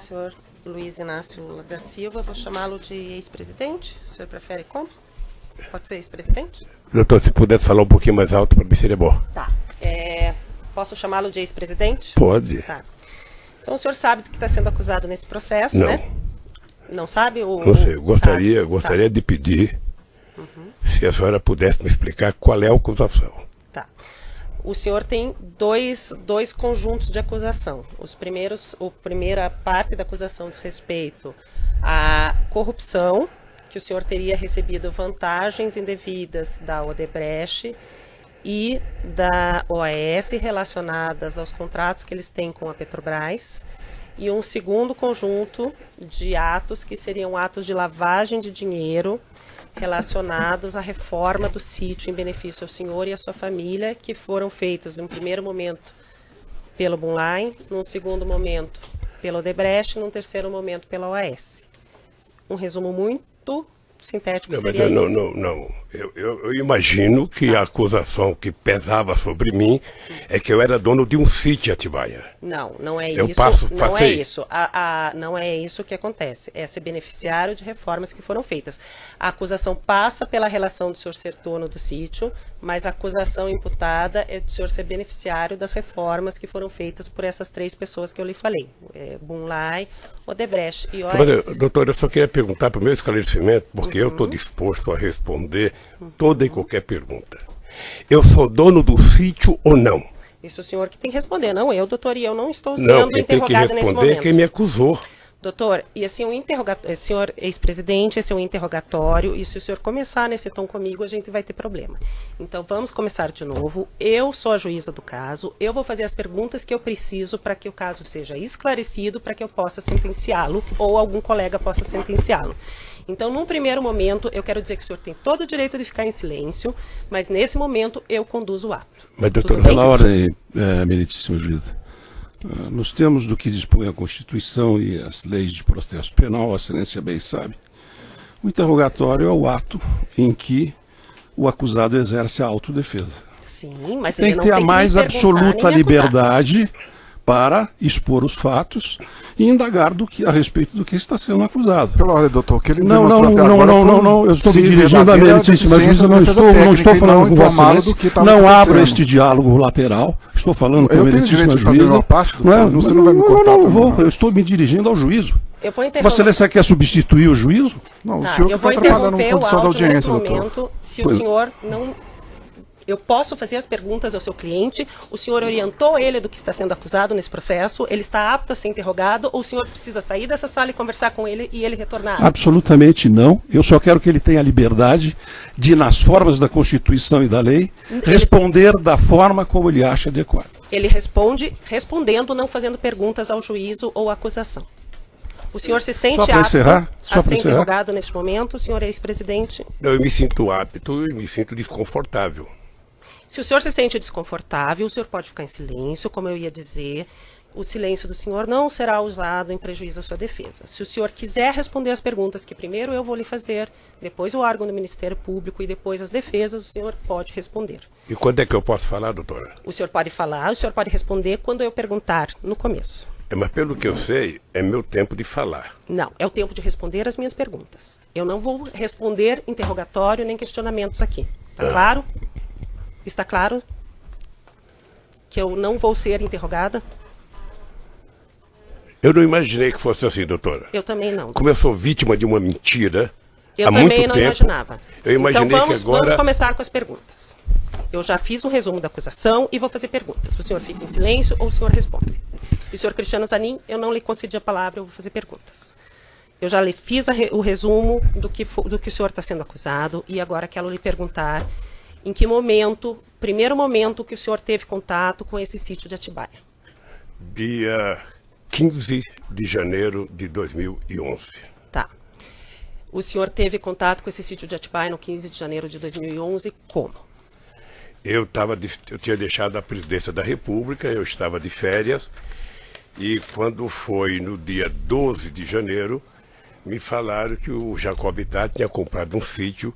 senhor Luiz Inácio da Silva, vou chamá-lo de ex-presidente. O senhor prefere como? Pode ser ex-presidente? Doutor, se puder falar um pouquinho mais alto, para mim seria bom. Tá. Posso chamá-lo de ex-presidente? Pode. Tá. Então o senhor sabe do que está sendo acusado nesse processo, Não. né? Não sabe? Não sei, eu gostaria de pedir se a senhora pudesse me explicar qual é a acusação. Tá. O senhor tem dois conjuntos de acusação. A primeira parte da acusação diz respeito à corrupção, que o senhor teria recebido vantagens indevidas da Odebrecht e da OAS relacionadas aos contratos que eles têm com a Petrobras. E um segundo conjunto de atos que seriam atos de lavagem de dinheiro relacionados à reforma do sítio em benefício ao senhor e à sua família, que foram feitos, no primeiro momento, pelo Bunline, num segundo momento, pela Odebrecht, num terceiro momento, pela OAS. Um resumo muito sintético seria isso. Não. Eu imagino que a acusação que pesava sobre mim é que eu era dono de um sítio em Atibaia. Não é Eu isso. Não é passei. isso. Não é isso que acontece. É ser beneficiário de reformas que foram feitas. A acusação passa pela relação do senhor ser dono do sítio, mas a acusação imputada é de o senhor ser beneficiário das reformas que foram feitas por essas três pessoas que eu lhe falei. Bunline, Odebrecht e OAS. Mas, doutor, eu só queria perguntar para o meu esclarecimento, porque eu estou disposto a responder toda e qualquer pergunta. Eu sou dono do sítio ou não? Isso o senhor que tem que responder, não eu, doutor, e eu não estou Não, sendo quem tem que interrogada nesse responder é momento. quem me acusou. Doutor, e assim, senhor ex-presidente, esse é um interrogatório, e se o senhor começar nesse tom comigo, a gente vai ter problema. Então, vamos começar de novo. Eu sou a juíza do caso, eu vou fazer as perguntas que eu preciso para que o caso seja esclarecido, para que eu possa sentenciá-lo, ou algum colega possa sentenciá-lo. Então, num primeiro momento, eu quero dizer que o senhor tem todo o direito de ficar em silêncio, mas nesse momento eu conduzo o ato. Mas, doutor, Pela ordem, meritíssima juíza. Nos termos do que dispõe a Constituição e as leis de processo penal, a excelência bem sabe, o interrogatório é o ato em que o acusado exerce a autodefesa. Sim, mas Tem ele que não ter a tem que mais me perguntar absoluta nem me acusar. liberdade para expor os fatos e indagar a respeito do que está sendo acusado. Pela ordem, doutor, o que ele Não, demonstrou até agora eu estou me dirigindo à meritíssima juíza, não estou falando com Vossa Excelência, não abro este diálogo lateral, estou falando com a meritíssima juíza. Você não vai me cortar? Eu estou me dirigindo ao juízo. Eu vou interromper. Vossa Excelência quer substituir o juízo? Não, o Tá, senhor eu que vou está atrapalhando a interromper o condição da áudio audiência, nesse doutor. momento, se o senhor não... Eu posso fazer as perguntas ao seu cliente, o senhor orientou ele do que está sendo acusado nesse processo, ele está apto a ser interrogado, ou o senhor precisa sair dessa sala e conversar com ele e ele retornar? Absolutamente não. Eu só quero que ele tenha a liberdade de, nas formas da Constituição e da lei, responder da forma como ele acha adequado. Ele responde respondendo, não fazendo perguntas ao juízo ou à acusação. O senhor se sente apto a ser interrogado neste momento, senhor ex-presidente? Eu me sinto apto e me sinto desconfortável. Se o senhor se sente desconfortável, o senhor pode ficar em silêncio, como eu ia dizer. O silêncio do senhor não será usado em prejuízo à sua defesa. Se o senhor quiser responder as perguntas que primeiro eu vou lhe fazer, depois o órgão do Ministério Público e depois as defesas, o senhor pode responder. E quando é que eu posso falar, doutora? O senhor pode falar, o senhor pode responder quando eu perguntar no começo. Mas pelo que eu sei, é meu tempo de falar. Não, é o tempo de responder as minhas perguntas. Eu não vou responder interrogatório nem questionamentos aqui. Está claro? Está claro que eu não vou ser interrogada? Eu não imaginei que fosse assim, doutora. Eu também não. Como eu sou vítima de uma mentira Eu há muito tempo... também não imaginava. Eu imaginei então vamos que agora... começar com as perguntas. Eu já fiz um resumo da acusação e vou fazer perguntas. O senhor fica em silêncio ou o senhor responde? E o senhor Cristiano Zanin, eu não lhe concedi a palavra, eu vou fazer perguntas. Eu já lhe fiz o resumo do que o senhor está sendo acusado e agora quero lhe perguntar em que momento, primeiro momento que o senhor teve contato com esse sítio de Atibaia. Dia 15 de janeiro de 2011. Tá. O senhor teve contato com esse sítio de Atibaia no 15 de janeiro de 2011, como? Eu tinha deixado a presidência da República, eu estava de férias, e quando foi no dia 12 de janeiro, me falaram que o Jacob Itá tinha comprado um sítio,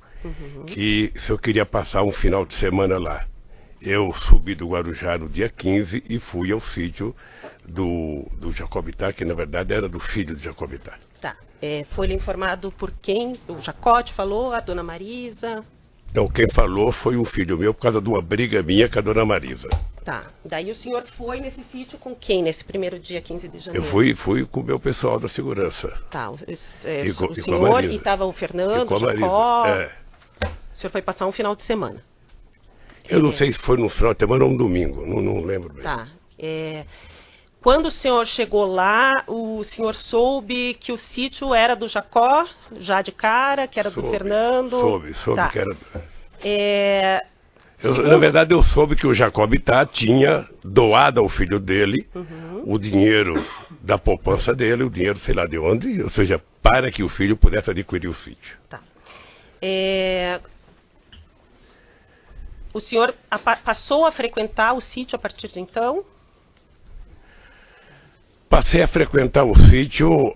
que se eu queria passar um final de semana lá. eu subi do Guarujá no dia 15 e fui ao sítio do Jacobitá, que na verdade era do filho de Jacobitá. Tá. Foi-lhe informado por quem? O Jacó te falou? A dona Marisa? Então, quem falou foi um filho meu por causa de uma briga minha com a dona Marisa. Tá. Daí o senhor foi nesse sítio com quem, nesse primeiro dia, 15 de janeiro? Eu fui com o meu pessoal da segurança. Tá. O com senhor e estava o Fernando, o Jacó. O senhor foi passar um final de semana. Eu não sei se foi no final de semana ou um domingo, não lembro bem. Tá. Quando o senhor chegou lá, o senhor soube que o sítio era do Jacó, já de cara, que era do Fernando? Soube tá. Que era... Na verdade, eu soube que o Jacobitá tinha doado ao filho dele o dinheiro da poupança dele, o dinheiro sei lá de onde, ou seja, para que o filho pudesse adquirir o sítio. Tá. O senhor passou a frequentar o sítio a partir de então? Passei a frequentar o sítio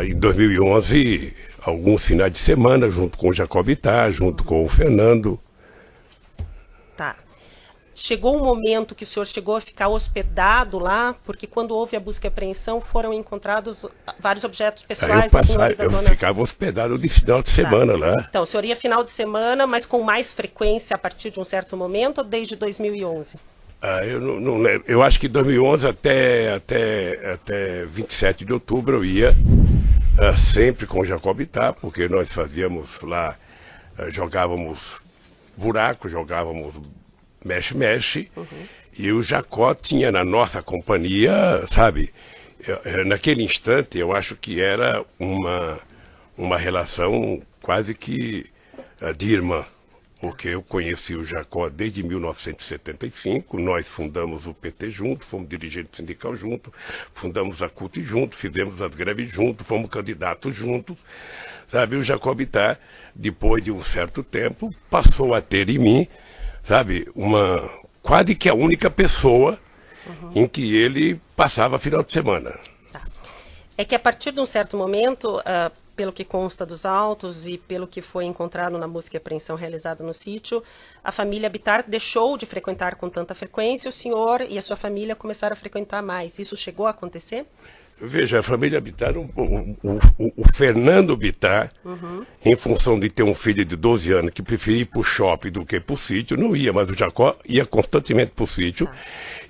em 2011, alguns finais de semana, junto com o Jacobitá, junto com o Fernando. Tá. Chegou um momento que o senhor chegou a ficar hospedado lá, porque quando houve a busca e apreensão foram encontrados vários objetos pessoais do senhor e da dona... Eu ficava hospedado de final de semana lá. Então, o senhor ia final de semana, mas com mais frequência a partir de um certo momento ou desde 2011? Eu não lembro. Eu acho que 2011 até 27 de outubro eu ia sempre com o Jacobitá, porque nós fazíamos lá, jogávamos buraco, jogávamos mexe-mexe, e o Jacó tinha na nossa companhia, sabe, naquele instante eu acho que era uma relação quase que de irmã. Porque eu conheci o Jacó desde 1975, nós fundamos o PT junto, fomos dirigentes sindical junto, fundamos a CUT junto, fizemos as greves junto, fomos candidatos juntos, sabe? O Jacobitá, depois de um certo tempo, passou a ter em mim, sabe, quase que a única pessoa em que ele passava final de semana. É que a partir de um certo momento, pelo que consta dos autos e pelo que foi encontrado na busca e apreensão realizada no sítio, a família Bittar deixou de frequentar com tanta frequência, o senhor e a sua família começaram a frequentar mais. Isso chegou a acontecer? Veja, a família Bittar, o Fernando Bittar, em função de ter um filho de 12 anos que preferia ir para o shopping do que para o sítio, não ia, mas o Jacó ia constantemente para o sítio.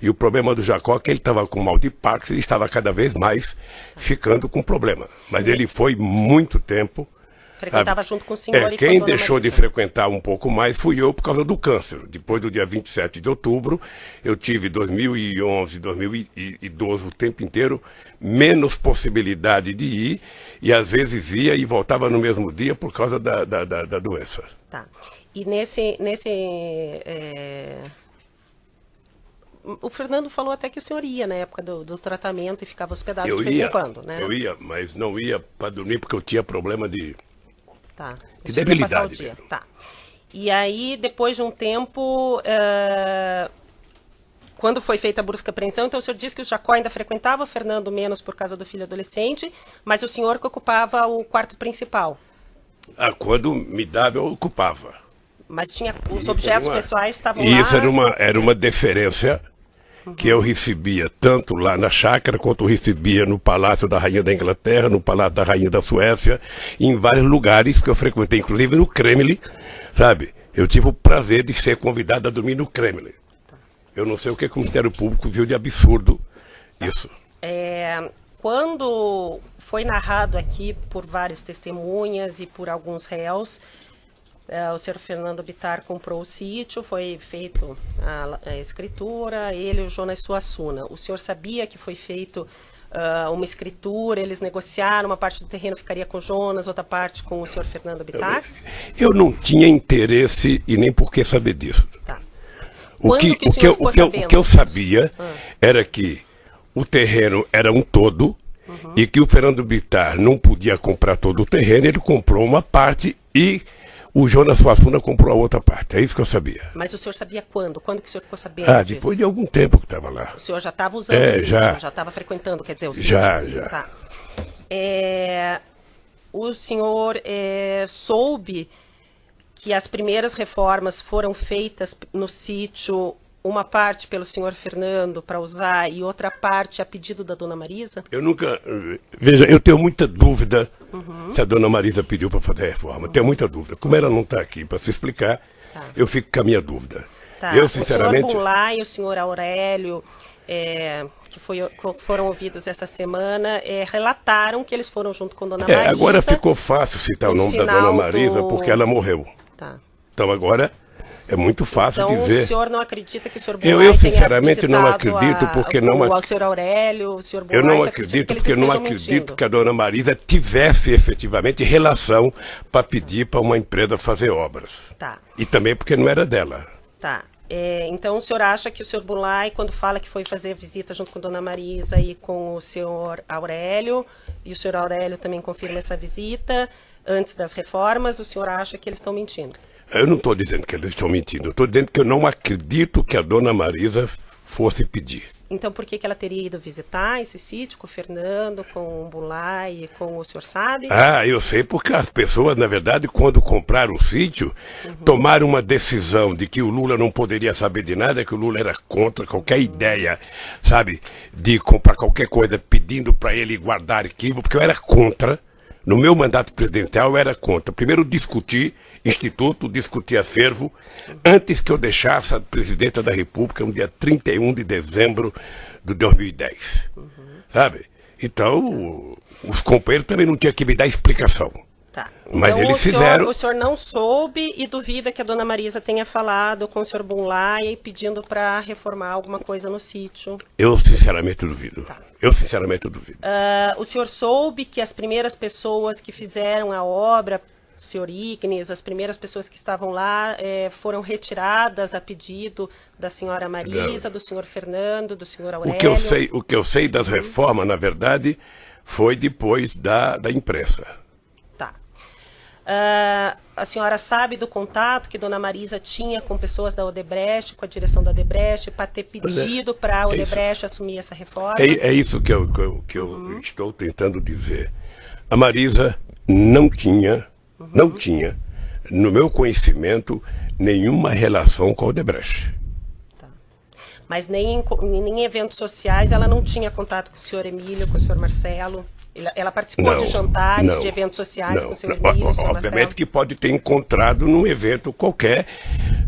E o problema do Jacó é que ele estava com mal de Parkinson e estava cada vez mais ficando com problema. Mas ele foi muito tempo. Frequentava junto com o senhor e quem deixou de frequentar um pouco mais fui eu por causa do câncer. Depois do dia 27 de outubro, eu tive 2011, 2012, o tempo inteiro, menos possibilidade de ir, e às vezes ia e voltava no mesmo dia por causa da doença. Tá. E o Fernando falou até que o senhor ia na época do tratamento e ficava hospedado de vez em quando, né? Eu ia, mas não ia para dormir porque eu tinha problema de debilidade. Tá. E aí, depois de um tempo, quando foi feita a busca e apreensão, então o senhor disse que o Jacó ainda frequentava, o Fernando menos por causa do filho adolescente, mas o senhor que ocupava o quarto principal. Quando me dava, eu ocupava. Mas tinha os objetos pessoais estavam lá. E isso era uma deferência que eu recebia tanto lá na chácara, quanto eu recebia no Palácio da Rainha da Inglaterra, no Palácio da Rainha da Suécia, em vários lugares que eu frequentei, inclusive no Kremlin, sabe? Eu tive o prazer de ser convidado a dormir no Kremlin. Eu não sei o que o Ministério Público viu de absurdo isso. Quando foi narrado aqui por várias testemunhas e por alguns réus, o senhor Fernando Bittar comprou o sítio, foi feito a escritura, ele e o Jonas Suassuna. O senhor sabia que foi feito uma escritura, eles negociaram, uma parte do terreno ficaria com o Jonas, outra parte com o senhor Fernando Bittar? Eu não tinha interesse e nem por que saber disso. Tá. O que eu sabia era que o terreno era um todo e que o Fernando Bittar não podia comprar todo o terreno, ele comprou uma parte e o Jonas Suassuna comprou a outra parte, é isso que eu sabia. Mas o senhor sabia quando? Quando que o senhor ficou sabendo disso? Depois de algum tempo que estava lá. O senhor já estava usando o sítio, já estava frequentando, quer dizer, o sítio? Já. Tá. O senhor soube que as primeiras reformas foram feitas no sítio, uma parte pelo senhor Fernando para usar e outra parte a pedido da dona Marisa? Eu nunca... Veja, eu tenho muita dúvida se a dona Marisa pediu para fazer a reforma. Tenho muita dúvida. Como ela não está aqui para se explicar, eu fico com a minha dúvida. Tá. Eu, sinceramente... O senhor Bunlai e o senhor Aurélio, que foram ouvidos essa semana, relataram que eles foram junto com dona Marisa. Agora ficou fácil citar o nome da dona Marisa porque ela morreu. Tá. Então agora... É muito fácil então, dizer. O senhor não acredita que o senhor Bunlai eu sinceramente não acredito porque o senhor Aurélio, o senhor Bunlai, eu não acredito porque eu não acredito que a dona Marisa tivesse efetivamente relação para pedir para uma empresa fazer obras. Tá. E também porque não era dela. Tá. Então o senhor acha que o senhor Bunlai, quando fala que foi fazer visita junto com a dona Marisa e com o senhor Aurélio, e o senhor Aurélio também confirma essa visita antes das reformas, o senhor acha que eles estão mentindo? Eu não estou dizendo que eles estão mentindo, eu estou dizendo que eu não acredito que a dona Marisa fosse pedir. Então por que ela teria ido visitar esse sítio com o Fernando, com o Bunlai e com o senhor sabe? Eu sei porque as pessoas, na verdade, quando compraram o sítio, tomaram uma decisão de que o Lula não poderia saber de nada, que o Lula era contra qualquer ideia, sabe, de comprar qualquer coisa pedindo para ele guardar arquivo, porque eu era contra. No meu mandato presidencial eu era contra. Primeiro discuti instituto, discuti acervo, antes que eu deixasse a presidência da República no dia 31 de dezembro de 2010. Sabe? Então, os companheiros também não tinham que me dar explicação. Tá. Mas então, eles fizeram... O senhor não soube e duvida que a dona Marisa tenha falado com o senhor Bunlai pedindo para reformar alguma coisa no sítio? Eu sinceramente duvido. Tá. Eu sinceramente duvido. O senhor soube que as primeiras pessoas que fizeram a obra, o senhor Ignes, as primeiras pessoas que estavam lá foram retiradas a pedido da senhora Marisa, do senhor Fernando, do senhor Aurélio? O que eu sei das reformas, na verdade, foi depois da imprensa. Tá. A senhora sabe do contato que dona Marisa tinha com pessoas da Odebrecht, com a direção da Odebrecht, para ter pedido para a Odebrecht assumir essa reforma? É isso que eu estou tentando dizer. A Marisa não tinha, no meu conhecimento, nenhuma relação com a Odebrecht. Tá. Mas nem em eventos sociais ela não tinha contato com o senhor Emílio, com o senhor Marcelo? Ela participou de jantares, de eventos sociais com o senhor Emílio, o senhor obviamente Marcelo? que pode ter encontrado num evento qualquer,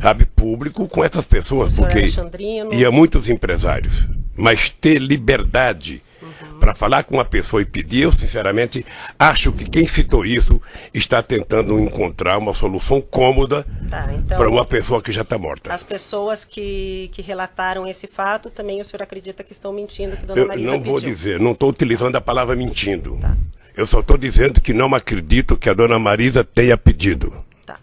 sabe, público com essas pessoas, porque ia muitos empresários. Mas ter liberdade para falar com uma pessoa e pedir, eu sinceramente acho que quem citou isso está tentando encontrar uma solução cômoda para uma pessoa que já está morta. As pessoas que relataram esse fato, também o senhor acredita que estão mentindo, que dona Marisa não vou pediu? dizer, não estou utilizando a palavra mentindo. Tá. Eu só estou dizendo que não acredito que a dona Marisa tenha pedido. Tá.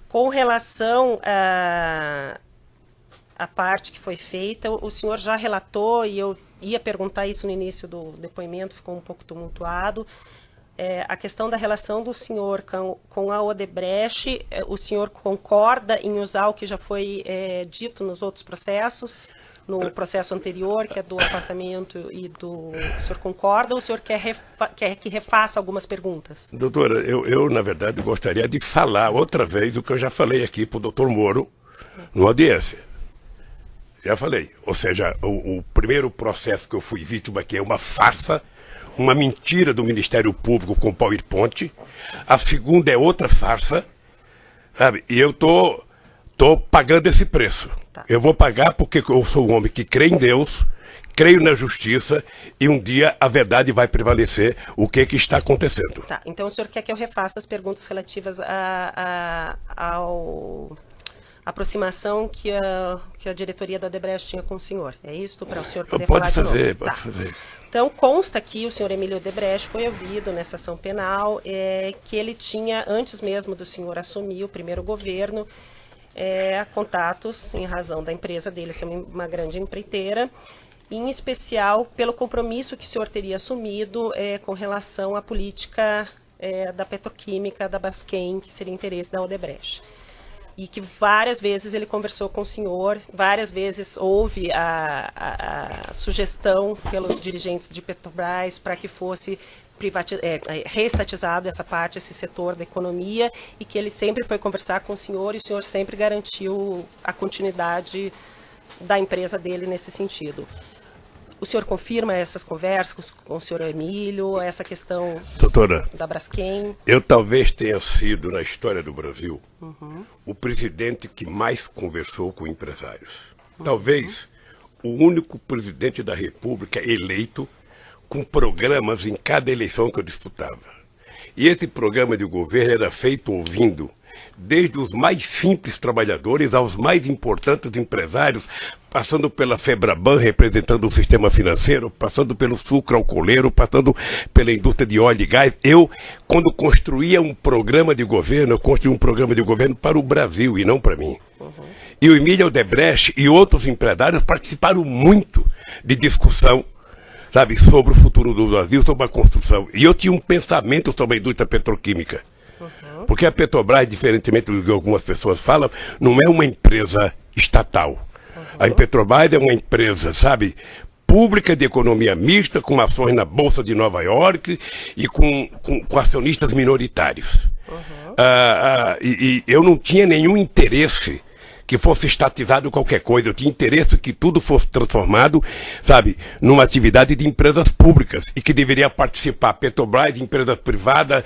Com relação a parte que foi feita, o senhor já relatou, e eu ia perguntar isso no início do depoimento, ficou um pouco tumultuado, a questão da relação do senhor com a Odebrecht. O senhor concorda em usar o que já foi dito nos outros processos, no processo anterior, que é do apartamento e do... O senhor concorda ou o senhor quer que refaça algumas perguntas? Doutora, eu na verdade gostaria de falar outra vez o que eu já falei aqui para o doutor Moro, numa audiência. Já falei, ou seja, o primeiro processo que eu fui vítima aqui é uma farsa, uma mentira do Ministério Público com PowerPoint. A segunda é outra farsa, sabe? E eu tô pagando esse preço. Tá. Eu vou pagar porque eu sou um homem que crê em Deus, creio na justiça e um dia a verdade vai prevalecer. O que está acontecendo? Tá, então o senhor quer que eu refaça as perguntas relativas ao... aproximação que a diretoria da Odebrecht tinha com o senhor. É isso para o senhor poder falar de novo? Pode fazer. Então, consta que o senhor Emílio Odebrecht foi ouvido nessa ação penal, que ele tinha, antes mesmo do senhor assumir o primeiro governo, contatos em razão da empresa dele ser uma grande empreiteira, em especial pelo compromisso que o senhor teria assumido com relação à política da petroquímica da Braskem, que seria interesse da Odebrecht. e que várias vezes ele conversou com o senhor, várias vezes houve a sugestão pelos dirigentes de Petrobras para que fosse reestatizado essa parte, esse setor da economia, e que ele sempre foi conversar com o senhor sempre garantiu a continuidade da empresa dele nesse sentido. O senhor confirma essas conversas com o senhor Emílio, essa questão, doutora, da Braskem? Eu talvez tenha sido, na história do Brasil, o presidente que mais conversou com empresários. Talvez o único presidente da República eleito com programas em cada eleição que eu disputava. E esse programa de governo era feito ouvindo desde os mais simples trabalhadores aos mais importantes empresários, passando pela Febraban, representando o sistema financeiro, passando pelo sucro alcooleiro, passando pela indústria de óleo e gás. Eu, quando construía um programa de governo, eu construí um programa de governo para o Brasil e não para mim. E o Emílio Odebrecht e outros empresários participaram muito de discussão, sabe, sobre o futuro do Brasil, sobre a construção. E eu tinha um pensamento sobre a indústria petroquímica. Porque a Petrobras, diferentemente do que algumas pessoas falam, não é uma empresa estatal. A Petrobras é uma empresa, sabe, pública de economia mista, com ações na Bolsa de Nova York e com acionistas minoritários. E eu não tinha nenhum interesse que fosse estatizado qualquer coisa. Eu tinha interesse que tudo fosse transformado, sabe, numa atividade de empresas públicas e que deveria participar Petrobras, empresas privadas,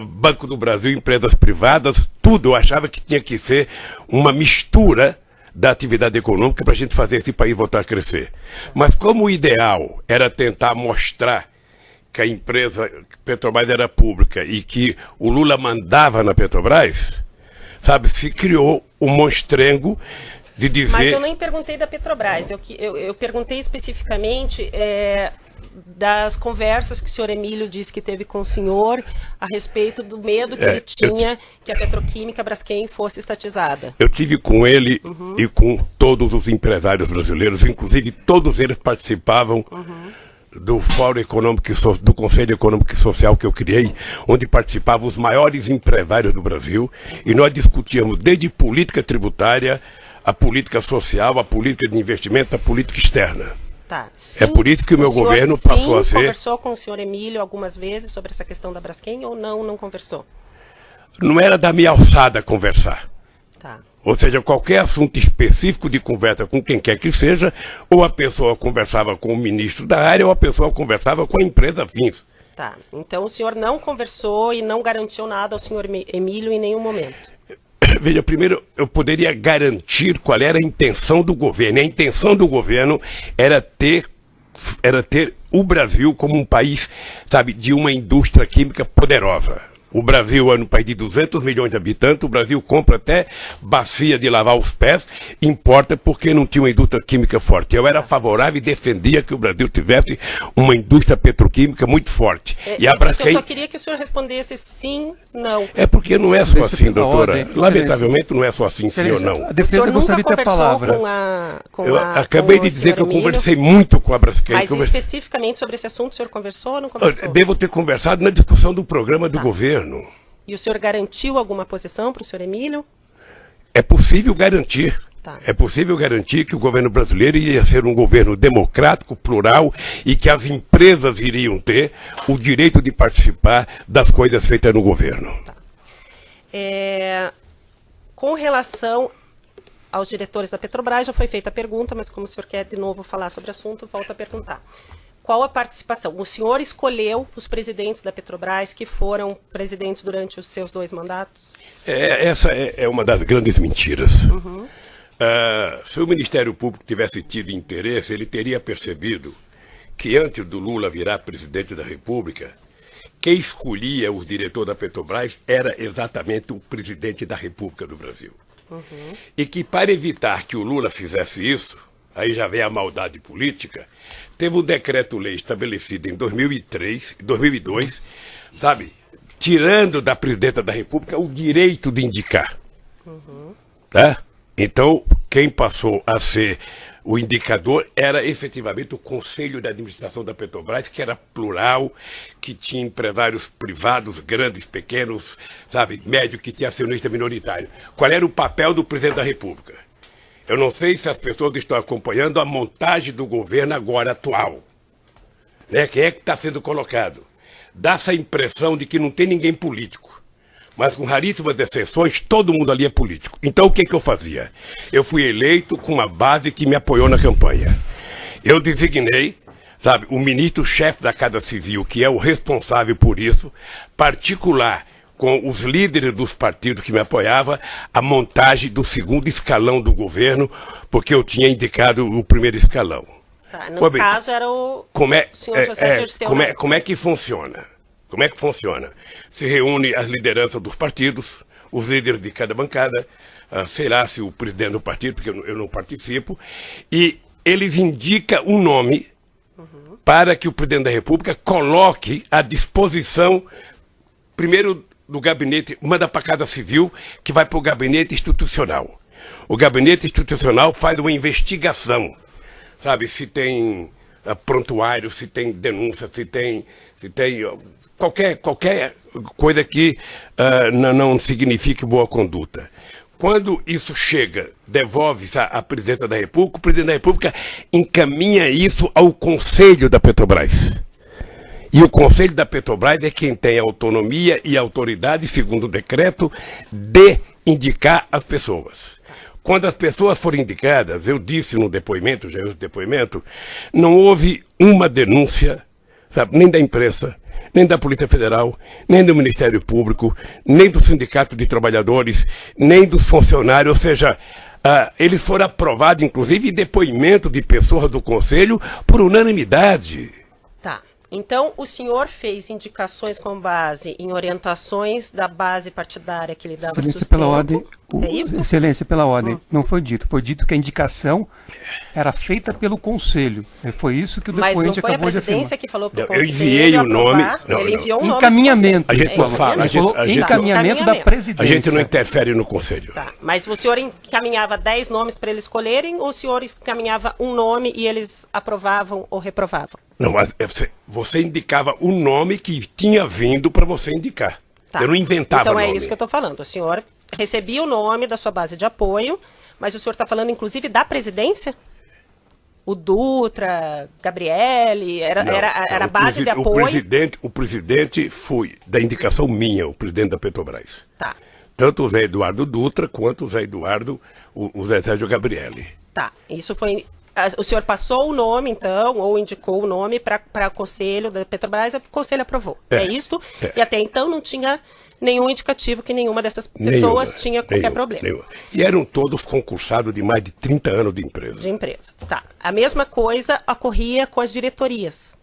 Banco do Brasil, empresas privadas, tudo. Eu achava que tinha que ser uma mistura da atividade econômica para a gente fazer esse país voltar a crescer. Mas como o ideal era tentar mostrar que a empresa Petrobras era pública e que o Lula mandava na Petrobras, sabe, se criou um monstrengo de dizer... Mas eu nem perguntei da Petrobras, eu perguntei especificamente das conversas que o senhor Emílio disse que teve com o senhor a respeito do medo que ele tinha que a petroquímica Braskem fosse estatizada. Eu tive com ele e com todos os empresários brasileiros, inclusive todos eles participavam do Fórum Econômico do Conselho Econômico e Social que eu criei, onde participavam os maiores empresários do Brasil, e nós discutíamos desde política tributária, a política social, a política de investimento, a política externa. Tá. Sim, é por isso que o meu governo passou a ser... conversou com o senhor Emílio algumas vezes sobre essa questão da Braskem ou não conversou? Não era da minha alçada conversar. Tá. Ou seja, qualquer assunto específico de conversa com quem quer que seja, ou a pessoa conversava com o ministro da área, ou a pessoa conversava com a empresa fins. Tá. Então o senhor não conversou e não garantiu nada ao senhor Emílio em nenhum momento? Veja, primeiro eu poderia garantir qual era a intenção do governo. E a intenção do governo era ter o Brasil como um país, sabe, de uma indústria química poderosa. O Brasil é um país de 200 milhões de habitantes, o Brasil compra até bacia de lavar os pés, importa porque não tinha uma indústria química forte. Eu era favorável e defendia que o Brasil tivesse uma indústria petroquímica muito forte. E a Braskem... Eu só queria que o senhor respondesse sim, não. É porque não é só assim, doutora. Lamentavelmente não é só assim, sim ou não. A defesa gostaria de ter a palavra. Eu acabei de dizer que eu conversei muito com a Braskem. Mas especificamente sobre esse assunto, o senhor conversou ou não conversou? Devo ter conversado na discussão do programa do governo. E o senhor garantiu alguma posição para o senhor Emílio? É possível garantir. Tá. É possível garantir que o governo brasileiro ia ser um governo democrático, plural, e que as empresas iriam ter o direito de participar das coisas feitas no governo. Tá. Com relação aos diretores da Petrobras, já foi feita a pergunta, mas como o senhor quer de novo falar sobre o assunto, volto a perguntar. Qual a participação? O senhor escolheu os presidentes da Petrobras que foram presidentes durante os seus 2 mandatos? Essa é uma das grandes mentiras. Se o Ministério Público tivesse tido interesse, ele teria percebido que antes do Lula virar presidente da República, quem escolhia os diretores da Petrobras era exatamente o presidente da República do Brasil. E que para evitar que o Lula fizesse isso, aí já vem a maldade política, teve um decreto-lei estabelecido em 2002, sabe, tirando da presidenta da República o direito de indicar. Tá? Então, quem passou a ser O indicador era efetivamente o Conselho de Administração da Petrobras, que era plural, que tinha empresários privados, grandes, pequenos, sabe, médio, que tinha acionista minoritário. Qual era o papel do presidente da República? Eu não sei se as pessoas estão acompanhando a montagem do governo agora atual. Né? Quem é que está sendo colocado? Dá essa impressão de que não tem ninguém político. Mas com raríssimas exceções, todo mundo ali é político. Então o que eu fazia? Eu fui eleito com uma base que me apoiou na campanha. Eu designei, sabe, o ministro-chefe da Casa Civil, que é o responsável por isso, particular com os líderes dos partidos que me apoiavam, a montagem do segundo escalão do governo, porque eu tinha indicado o primeiro escalão. Tá, no caso era o senhor José Dirceu. Como é que funciona? Como é que funciona? Se reúne as lideranças dos partidos, os líderes de cada bancada, sei lá se o presidente do partido, porque eu não participo, e eles indicam um nome para que o presidente da República coloque à disposição, primeiro do gabinete, manda para a Casa Civil, que vai para o gabinete institucional. O gabinete institucional faz uma investigação, sabe, se tem prontuário, se tem denúncia, se tem qualquer coisa que não signifique boa conduta. Quando isso chega, devolve-se à presidência da República, o presidente da República encaminha isso ao Conselho da Petrobras. E o Conselho da Petrobras é quem tem a autonomia e a autoridade, segundo o decreto, de indicar as pessoas. Quando as pessoas foram indicadas, eu disse no depoimento, já no depoimento, não houve uma denúncia, sabe, nem da imprensa, nem da Polícia Federal, nem do Ministério Público, nem do Sindicato de Trabalhadores, nem dos funcionários, ou seja, eles foram aprovados, inclusive, em depoimento de pessoas do Conselho por unanimidade. Tá. Então, o senhor fez indicações com base em orientações da base partidária que lhe dava Excelência sustento. pela ordem. É isso? Excelência pela ordem. Não foi dito. Foi dito que a indicação era feita pelo Conselho. Foi isso que o depoente acabou de afirmar. Mas não foi a presidência que falou para o Eu Conselho enviei o nome. Ele enviou um nome. Encaminhamento. A gente não fala. Encaminhamento da presidência. A gente não interfere no Conselho. Tá. Mas o senhor encaminhava 10 nomes para eles escolherem ou o senhor encaminhava um nome e eles aprovavam ou reprovavam? Não, mas você indicava o nome que tinha vindo para você indicar. Tá. Eu não inventava nome. Então é isso que eu estou falando. O senhor recebia o nome da sua base de apoio, mas o senhor está falando inclusive da presidência? O Dutra, Gabriele, era a base de apoio? O presidente foi da indicação minha, o presidente da Petrobras. Tá. Tanto o Zé Eduardo Dutra quanto o Zé Eduardo, o Zé Sérgio Gabriele. Tá, isso foi... O senhor passou o nome, então, ou indicou o nome para o Conselho da Petrobras e o Conselho aprovou. É isso? É. E até então não tinha nenhum indicativo que nenhuma dessas pessoas tinha qualquer problema. Nenhuma. E eram todos concursados de mais de 30 anos de empresa. De empresa, tá. A mesma coisa ocorria com as diretorias.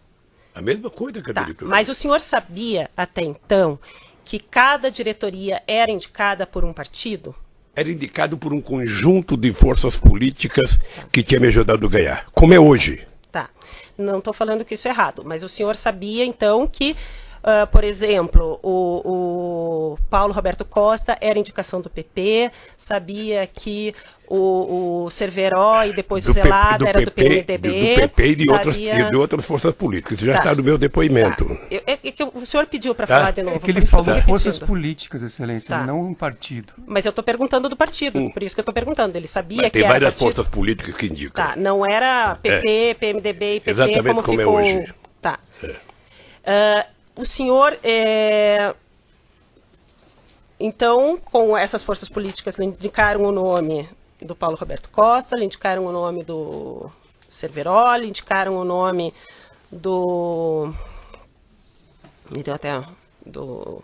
A mesma coisa que a diretoria. Mas o senhor sabia, até então, que cada diretoria era indicada por um partido? Era indicado por um conjunto de forças políticas que tinha me ajudado a ganhar, como é hoje. Tá. Não estou falando que isso é errado, mas o senhor sabia, então, que, por exemplo, o Paulo Roberto Costa era indicação do PP, sabia que o Cerveró e depois o Zelada era do PMDB. Do PP e de outras forças políticas. Isso já está no meu depoimento. Tá. O senhor pediu para falar de novo. É que ele falou forças políticas, Excelência, não um partido. Mas eu estou perguntando do partido, por isso que eu estou perguntando. Ele sabia que era partido. Tem várias forças políticas que indicam. Tá, não era PP, PMDB e PP exatamente como ficou... é hoje. Tá. O senhor... Então, com essas forças políticas, lhe indicaram o nome do Paulo Roberto Costa, lhe indicaram o nome do Cerveró, lhe indicaram o nome do... Me deu até... Do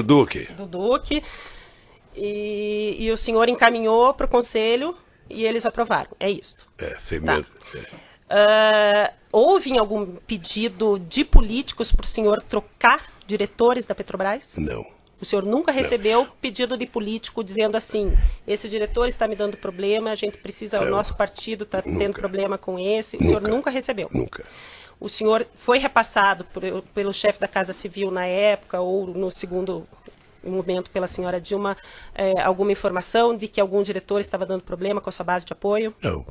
Duque. Do Duque. E o senhor encaminhou para o Conselho e eles aprovaram. É isso. Sei mesmo. Houve algum pedido de políticos para o senhor trocar diretores da Petrobras? Não. O senhor nunca recebeu pedido de político dizendo assim, esse diretor está me dando problema, a gente precisa, o nosso partido está tendo problema com esse. O senhor nunca recebeu? Nunca. O senhor foi repassado pelo chefe da Casa Civil na época, ou no segundo momento pela senhora Dilma alguma informação de que algum diretor estava dando problema com a sua base de apoio? Não.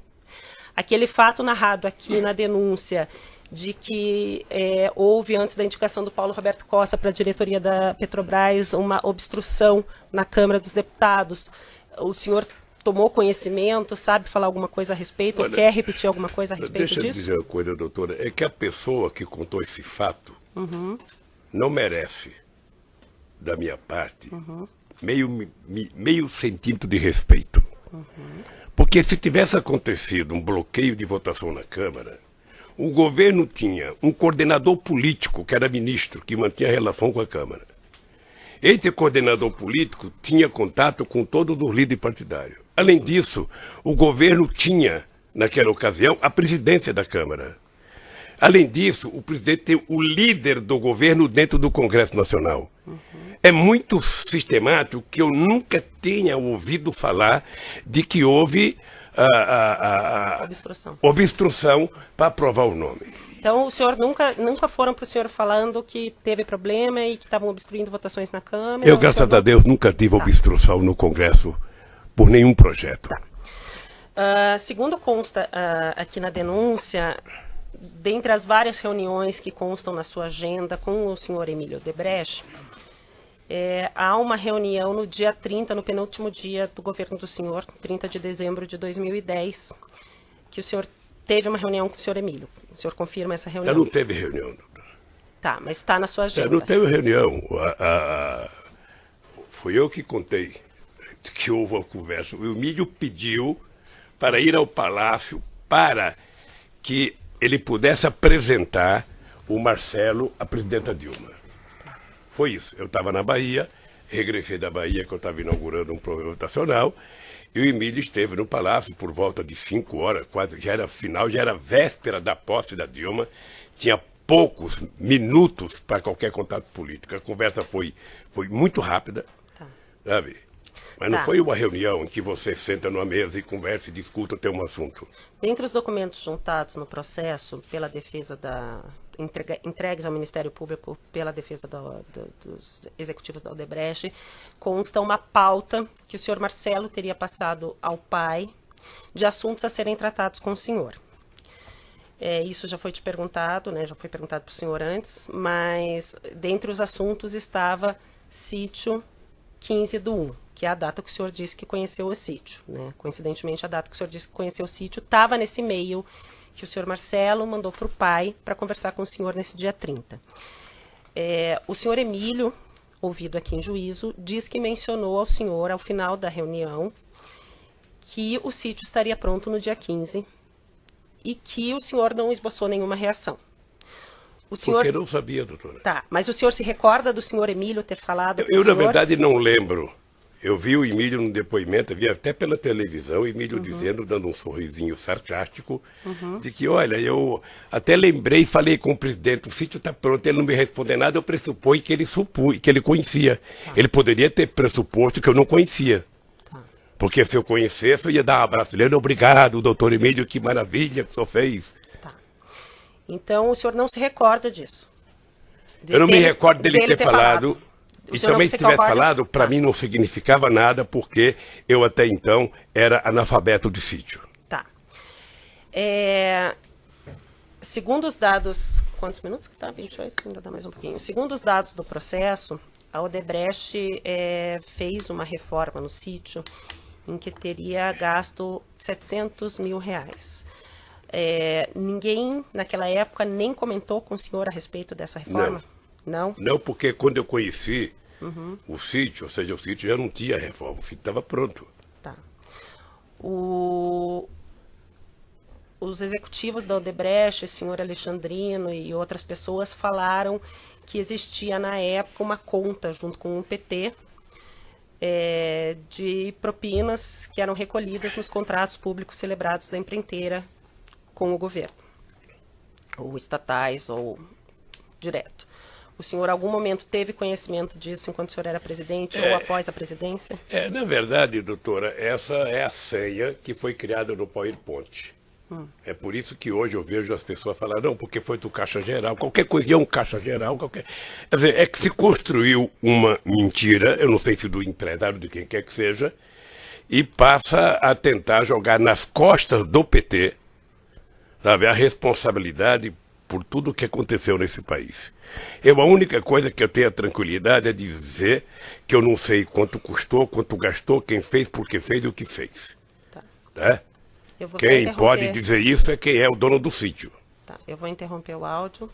Aquele fato narrado aqui na denúncia de que houve, antes da indicação do Paulo Roberto Costa para a diretoria da Petrobras, uma obstrução na Câmara dos Deputados, o senhor tomou conhecimento, sabe falar alguma coisa a respeito, ou quer repetir alguma coisa a respeito disso? Deixa eu dizer uma coisa, doutora, é que a pessoa que contou esse fato não merece, da minha parte, meio centímetro de respeito. Porque se tivesse acontecido um bloqueio de votação na Câmara, o governo tinha um coordenador político, que era ministro, que mantinha relação com a Câmara. Esse coordenador político tinha contato com todos os líderes partidários. Além disso, o governo tinha, naquela ocasião, a presidência da Câmara. Além disso, o presidente tem o líder do governo dentro do Congresso Nacional. É muito sistemático que eu nunca tenha ouvido falar de que houve obstrução para aprovar o nome. Então, o senhor nunca foram para o senhor falando que teve problema e que estavam obstruindo votações na Câmara? Eu, graças a Deus, nunca tive obstrução no Congresso por nenhum projeto. Segundo consta aqui na denúncia, dentre as várias reuniões que constam na sua agenda com o senhor Emílio Odebrecht, há uma reunião no dia 30, no penúltimo dia do governo do senhor, 30 de dezembro de 2010, que o senhor teve uma reunião com o senhor Emílio. O senhor confirma essa reunião? Não teve reunião, doutor. Tá, mas está na sua agenda. Não teve reunião. Fui eu que contei que houve uma conversa. O Emílio pediu para ir ao Palácio para que ele pudesse apresentar o Marcelo à presidenta Dilma. Foi isso. Eu estava na Bahia, regressei da Bahia, que eu estava inaugurando um programa votacional, e o Emílio esteve no Palácio por volta de 5 horas, quase já era final, já era véspera da posse da Dilma, tinha poucos minutos para qualquer contato político. A conversa foi muito rápida, sabe? Mas não foi uma reunião em que você senta numa mesa e conversa e discuta o teu assunto. Dentre os documentos juntados no processo pela defesa entregues ao Ministério Público pela defesa dos executivos da Odebrecht, consta uma pauta que o senhor Marcelo teria passado ao pai de assuntos a serem tratados com o senhor. Isso já foi te perguntado, né? Já foi perguntado para o senhor antes, mas dentre os assuntos estava sítio 15/1, que é a data que o senhor disse que conheceu o sítio, né? Coincidentemente, a data que o senhor disse que conheceu o sítio estava nesse e-mail que o senhor Marcelo mandou para o pai para conversar com o senhor nesse dia 30. O senhor Emílio, ouvido aqui em juízo, diz que mencionou ao senhor, ao final da reunião, que o sítio estaria pronto no dia 15 e que o senhor não esboçou nenhuma reação. Porque eu não sabia, doutora. Tá, mas o senhor se recorda do senhor Emílio ter falado com o senhor? Na verdade, não lembro. Eu vi o Emílio no depoimento, vi até pela televisão, o Emílio dizendo, dando um sorrisinho sarcástico, de que, olha, eu até lembrei e falei com o presidente, o sítio está pronto, ele não me respondeu nada, eu pressuponho que ele conhecia. Ele poderia ter pressuposto que eu não conhecia. Porque se eu conhecesse, eu ia dar um abraço nele, obrigado, doutor Emílio, que maravilha que o senhor fez. Então, o senhor não se recorda disso? Eu não me recordo dele ter falado. E também se tivesse falado, para mim não significava nada, porque eu até então era analfabeto de sítio. Tá. Segundo os dados... Quantos minutos que tá? 28? Ainda dá mais um pouquinho. Segundo os dados do processo, a Odebrecht fez uma reforma no sítio em que teria gasto R$700 mil. Ninguém, naquela época, nem comentou com o senhor a respeito dessa reforma? Não? Não, porque quando eu conheci o sítio, ou seja, o sítio já não tinha reforma, o sítio estava pronto. Tá. Os executivos da Odebrecht, o senhor Alexandrino e outras pessoas falaram que existia na época uma conta junto com o PT de propinas que eram recolhidas nos contratos públicos celebrados da empreiteira com o governo, ou estatais, ou direto. O senhor, em algum momento, teve conhecimento disso enquanto o senhor era presidente ou após a presidência? Na verdade, doutora, essa é a senha que foi criada no PowerPoint. É por isso que hoje eu vejo as pessoas falar, não, porque foi do Caixa Geral, qualquer coisinha é um Caixa Geral, qualquer... Quer dizer, é que se construiu uma mentira, eu não sei se do empresário, de quem quer que seja, e passa a tentar jogar nas costas do PT, sabe, a responsabilidade por tudo o que aconteceu nesse país. A única coisa que eu tenho a tranquilidade é dizer que eu não sei quanto custou, quanto gastou, quem fez, por que fez e o que fez. Eu vou Quem pode dizer isso é quem é o dono do sítio. Eu vou interromper o áudio.